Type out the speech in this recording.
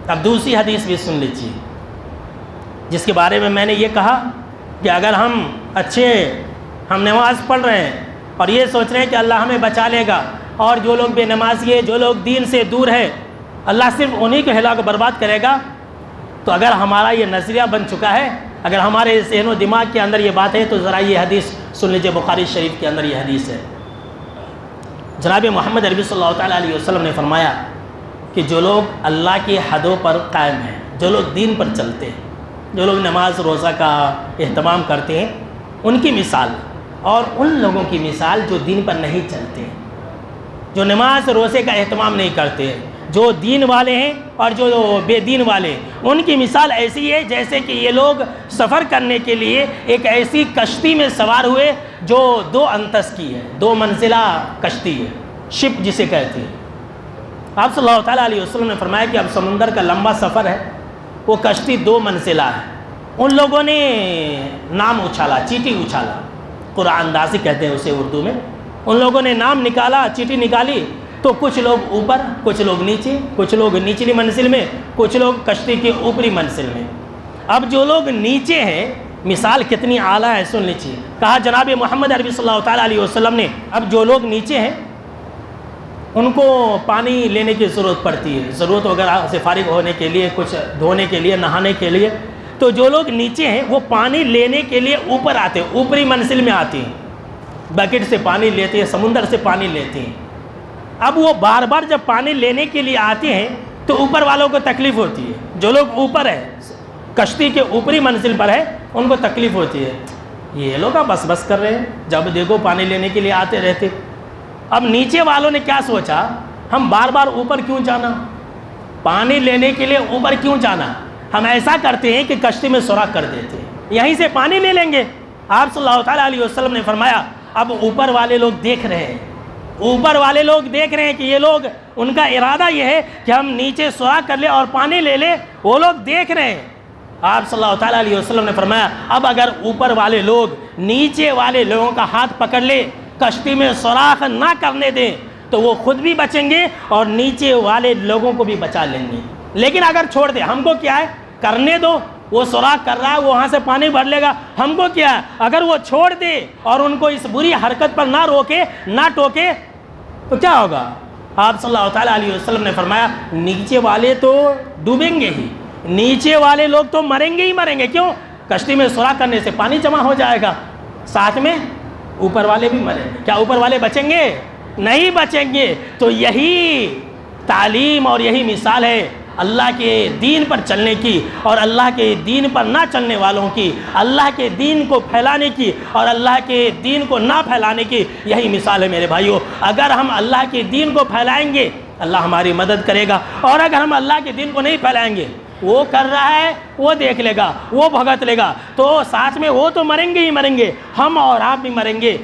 اب دوسری حدیث بھی سن لیجیے، جس کے بارے میں نے یہ کہا کہ اگر ہم نماز پڑھ رہے ہیں اور یہ سوچ رہے ہیں کہ اللہ ہمیں بچا لے گا، اور جو لوگ بے نمازی ہے، جو لوگ دین سے دور ہے، اللہ صرف انہی کو ہلاک و برباد کرے گا، تو اگر ہمارا یہ نظریہ بن چکا ہے، اگر ہمارے ذہن و دماغ کے اندر یہ بات ہے، تو ذرا یہ حدیث سن لیجیے، بخاری شریف کے اندر یہ حدیث ہے۔ جناب محمد عربی صلی اللہ تعالیٰ علیہ وسلم نے فرمایا کہ جو لوگ اللہ کی حدوں پر قائم ہیں، جو لوگ دین پر چلتے ہیں، جو لوگ نماز روزہ کا اہتمام کرتے ہیں، ان کی مثال اور ان لوگوں کی مثال جو دین پر نہیں چلتے ہیں، جو نماز روزے کا اہتمام نہیں کرتے ہیں، جو دین والے ہیں اور جو بے دین والے ہیں، ان کی مثال ایسی ہے جیسے کہ یہ لوگ سفر کرنے کے لیے ایک ایسی کشتی میں سوار ہوئے جو 2 انتس کی ہے، 2 منزلہ کشتی ہے، شپ جسے کہتے ہیں۔ آپ صلی اللہ تعالیٰ علیہ وسلم نے فرمایا کہ اب سمندر کا لمبا سفر ہے، وہ کشتی 2 منزلہ ہے۔ ان لوگوں نے نام اچھالا، چیٹی اچھالا، قرآن اندازی کہتے ہیں اسے اردو میں۔ ان لوگوں نے نام نکالا، چیٹی نکالی، تو کچھ لوگ اوپر، کچھ لوگ نیچے، کچھ لوگ نچلی منزل میں، کچھ لوگ کشتی کی اوپری منزل میں۔ اب جو لوگ نیچے ہیں، مثال کتنی اعلیٰ ہے سن لیجیے۔ کہا جناب محمد عربی صلی اللہ تعالیٰ علیہ وسلم نے، اب جو لوگ نیچے ہیں ان کو پانی لینے کی ضرورت پڑتی ہے، ضرورت وغیرہ سے فارغ ہونے کے لیے، کچھ دھونے کے لیے، نہانے کے لیے، تو جو لوگ نیچے ہیں وہ پانی لینے کے لیے اوپر آتے ہیں، اوپری منزل میں آتے ہیں، بکٹ سے پانی لیتے ہیں، سمندر سے پانی لیتے ہیں۔ اب وہ بار بار جب پانی لینے کے لیے آتے ہیں تو اوپر والوں کو تکلیف ہوتی ہے، جو لوگ اوپر ہیں، کشتی کے اوپری منزل پر ہے، ان کو تکلیف ہوتی ہے، یہ لوگ بس بس کر رہے ہیں، جب دیکھو پانی لینے کے لیے آتے رہتے۔ اب نیچے والوں نے کیا سوچا، ہم بار بار اوپر کیوں جانا، پانی لینے کے لیے اوپر کیوں جانا، ہم ایسا کرتے ہیں کہ کشتی میں سوراخ کر دیتے ہیں، یہیں سے پانی لے لیں گے۔ آپ صلی اللہ تعالیٰ علیہ وسلم نے فرمایا اب اوپر والے لوگ دیکھ رہے ہیں، اوپر والے لوگ دیکھ رہے ہیں کہ یہ لوگ، ان کا ارادہ یہ ہے کہ ہم نیچے سوراخ کر لیں اور پانی لے لیں، وہ لوگ دیکھ رہے ہیں۔ آپ صلی اللہ تعالیٰ علیہ وسلم نے فرمایا اب اگر اوپر والے لوگ نیچے والے لوگوں کا ہاتھ پکڑ لے، کشتی میں سوراخ نہ کرنے دیں، تو وہ خود بھی بچیں گے اور نیچے والے لوگوں کو بھی بچا لیں گے۔ لیکن اگر چھوڑ دیں، ہم کو کیا ہے، کرنے دو، وہ سوراخ کر رہا ہے، وہاں سے پانی بھر لے گا، ہم کو کیا ہے، اگر وہ چھوڑ دے اور ان کو اس بری حرکت پر نہ روکے، نہ ٹوکے، تو کیا ہوگا؟ آپ صلی اللہ تعالیٰ علیہ وسلم نے فرمایا نیچے والے تو ڈوبیں گے ہی، نیچے والے لوگ تو مریں گے ہی مریں گے۔ کیوں؟ کشتی میں سوراخ کرنے سے پانی جمع ہو جائے گا، ساتھ میں اوپر والے بھی مریں گے۔ کیا اوپر والے بچیں گے؟ نہیں بچیں گے۔ تو یہی تعلیم اور یہی مثال ہے اللہ کے دین پر چلنے کی اور اللہ کے دین پر نہ چلنے والوں کی، اللہ کے دین کو پھیلانے کی اور اللہ کے دین کو نہ پھیلانے کی، یہی مثال ہے میرے بھائیوں۔ اگر ہم اللہ کے دین کو پھیلائیں گے، اللہ ہماری مدد کرے گا، اور اگر ہم اللہ کے دین کو نہیں پھیلائیں گے، وہ کر رہا ہے، وہ دیکھ لے گا، وہ بھگت لے گا، تو ساتھ میں وہ تو مریں گے ہی مریں گے، ہم اور آپ بھی مریں گے۔